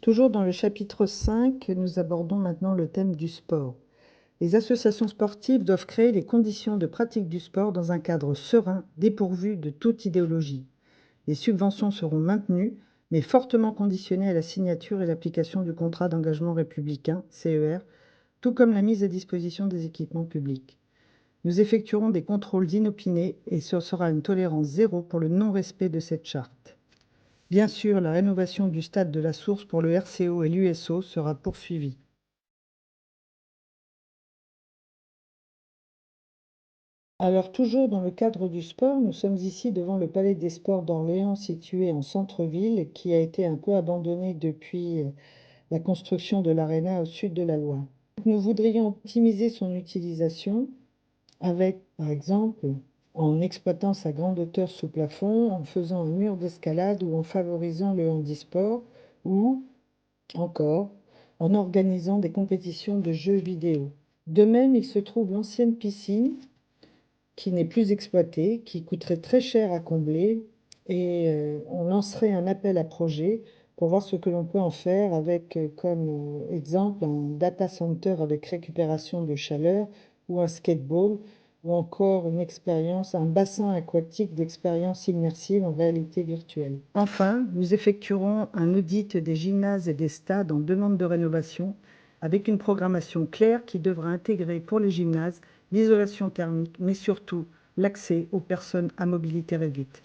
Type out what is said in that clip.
Toujours dans le chapitre 5, nous abordons maintenant le thème du sport. Les associations sportives doivent créer les conditions de pratique du sport dans un cadre serein, dépourvu de toute idéologie. Les subventions seront maintenues, mais fortement conditionnées à la signature et l'application du contrat d'engagement républicain, CER, tout comme la mise à disposition des équipements publics. Nous effectuerons des contrôles inopinés et ce sera une tolérance zéro pour le non-respect de cette charte. Bien sûr, la rénovation du stade de la Source pour le RCO et l'USO sera poursuivie. Alors, toujours dans le cadre du sport, nous sommes ici devant le Palais des Sports d'Orléans, situé en centre-ville, qui a été un peu abandonné depuis la construction de l'aréna au sud de la Loire. Nous voudrions optimiser son utilisation avec, par exemple, en exploitant sa grande hauteur sous plafond, en faisant un mur d'escalade ou en favorisant le handisport, ou encore en organisant des compétitions de jeux vidéo. De même, il se trouve l'ancienne piscine qui n'est plus exploitée, qui coûterait très cher à combler, et on lancerait un appel à projet pour voir ce que l'on peut en faire avec comme exemple un data center avec récupération de chaleur ou un skateball ou encore une expérience, un bassin aquatique d'expérience immersive en réalité virtuelle. Enfin, nous effectuerons un audit des gymnases et des stades en demande de rénovation avec une programmation claire qui devra intégrer pour les gymnases l'isolation thermique, mais surtout l'accès aux personnes à mobilité réduite.